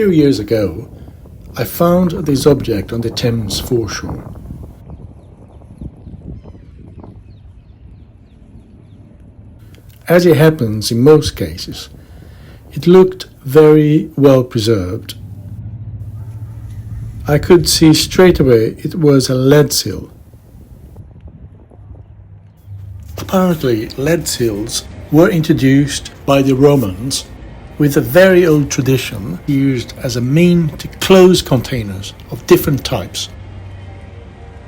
few years ago, I found this object on the Thames foreshore. As it happens in most cases, it looked very well preserved. I could see straight away it was a lead seal. Apparently, lead seals were introduced by the Romans with a very old tradition used as a mean to close containers of different types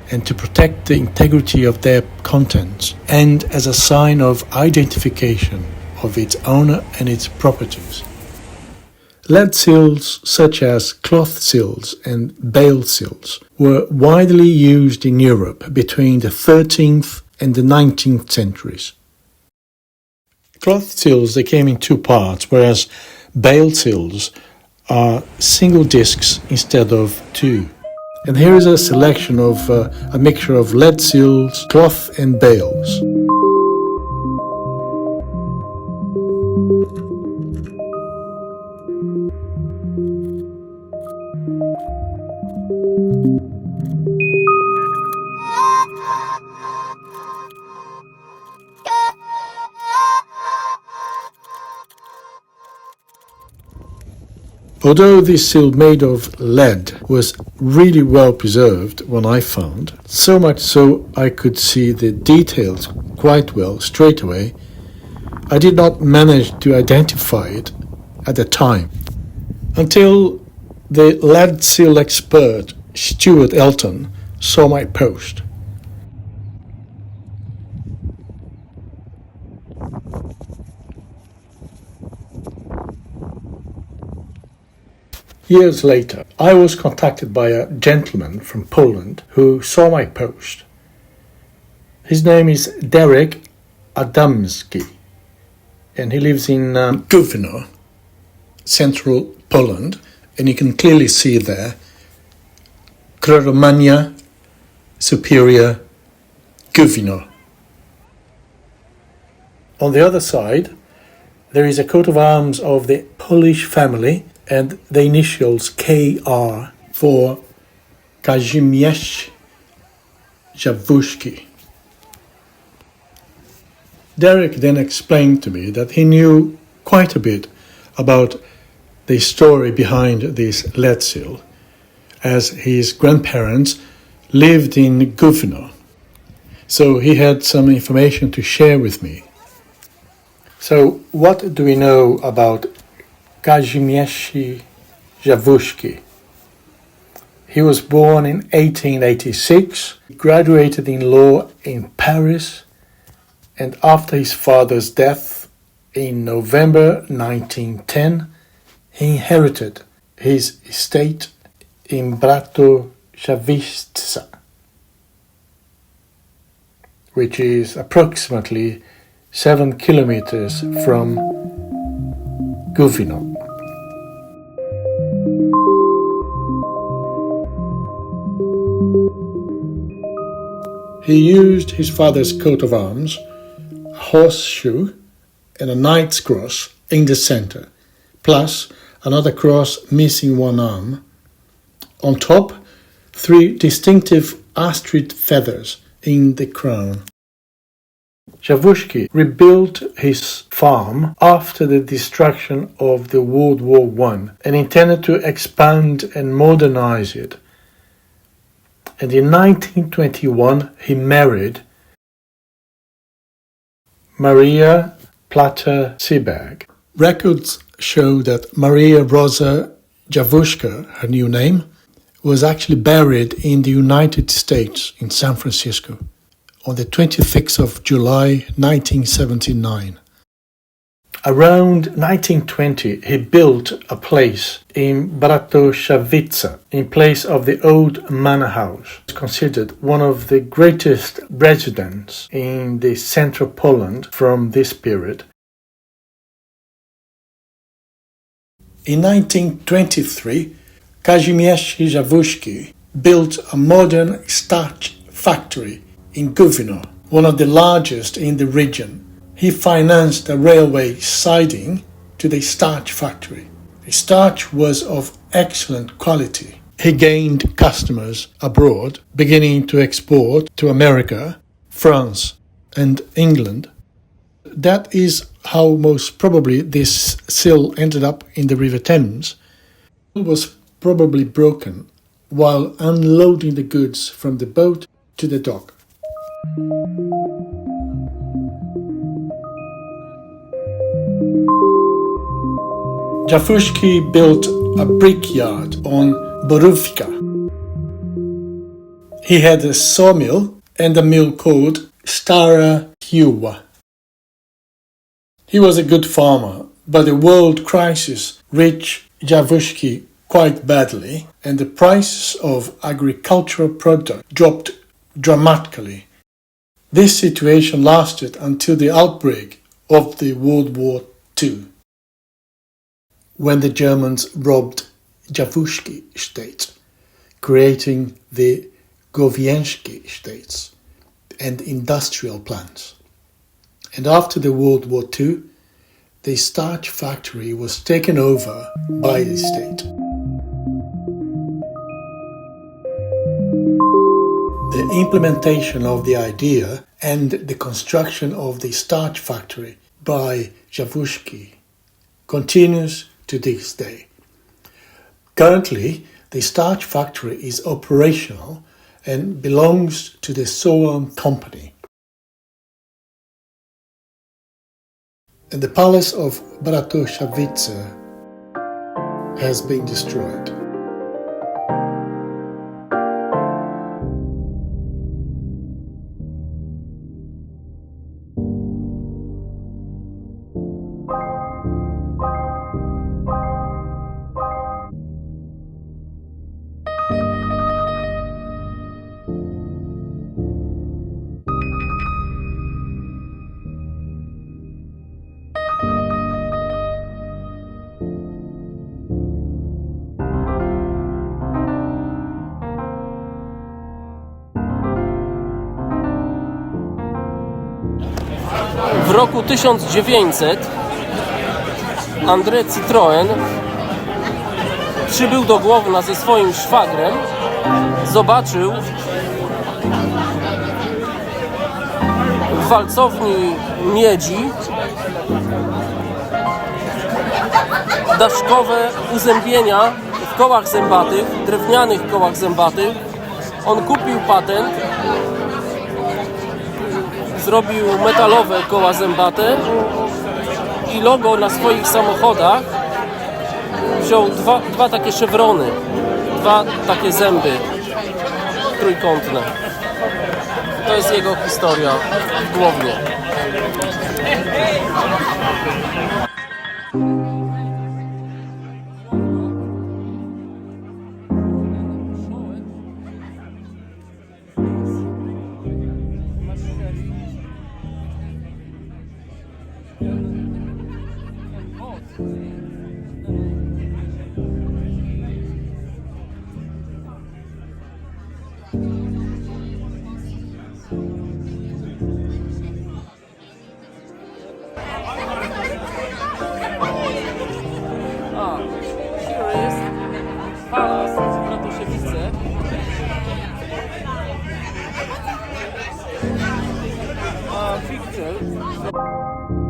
and to protect the integrity of their contents and as a sign of identification of its owner and its properties. Lead seals such as cloth seals and bale seals were widely used in Europe between the 13th and the 19th centuries. Cloth seals, they came in two parts, whereas bale seals are single discs instead of two. And here is a selection of a mixture of lead seals, cloth and bales. Although this seal made of lead was really well preserved when I found, so much so I could see the details quite well straight away, I did not manage to identify it at the time. Until the lead seal expert Stuart Elton saw my post. Years later, I was contacted by a gentleman from Poland who saw my post. His name is Adamski, and he lives in Gówno, central Poland, and you can clearly see there Kromania Superior Gówno. On the other side, there is a coat of arms of the Polish family and the initials KR for Kazimierz Zushi. Derek then explained to me that he knew quite a bit about the story behind this lead seal, as his grandparents lived in Gówno. So he had some information to share with me. So what do we know about Kazimierz Zushi? He was born in 1886, graduated in law in Paris, and after his father's death in November 1910, he inherited his estate in Bratosławice, which is approximately 7 kilometers from Gówno. He used his father's coat of arms, a horseshoe and a knight's cross in the center, plus another cross missing one arm. On top, 3 distinctive ostrich feathers in the crown. Zushi rebuilt his farm after the destruction of the World War I and intended to expand and modernize it. And in 1921 he married Maria Platter-Seeberg. Records show that Maria Rosa Zushi, her new name, was actually buried in the United States in San Francisco on the 26th of July 1979. Around 1920 he built a place in Bratosławice in place of the old manor house. It's considered one of the greatest residences in the central Poland from this period. In 1923, Kazimierz Zushi built a modern starch factory in Gówno, one of the largest in the region. He financed a railway siding to the starch factory. The starch was of excellent quality. He gained customers abroad, beginning to export to America, France, and England. That is how most probably this sill ended up in the River Thames. It was probably broken while unloading the goods from the boat to the dock. Jafushki built a brickyard on Borówka. He had a sawmill and a mill called Stara Huwa. He was a good farmer, but the world crisis reached Jafushki quite badly, and the prices of agricultural products dropped dramatically. This situation lasted until the outbreak of the World War II, when the Germans robbed Jafushki states, creating the Gowienski states and industrial plants. And after the World War II, the starch factory was taken over by the state. The implementation of the idea and the construction of the starch factory by Jafushki continues to this day. Currently, the starch factory is operational and belongs to the Soam company. And the palace of Bratosławice has been destroyed. W roku 1900 André Citroën przybył do Głowna ze swoim szwagrem, zobaczył w walcowni miedzi daszkowe uzębienia w kołach zębatych, drewnianych kołach zębatych. On kupił patent, zrobił metalowe koła zębate i logo na swoich samochodach wziął dwa takie szewrony, dwa takie zęby trójkątne. To jest jego historia w Głownie. Here is palace w Bratosławice. Picture.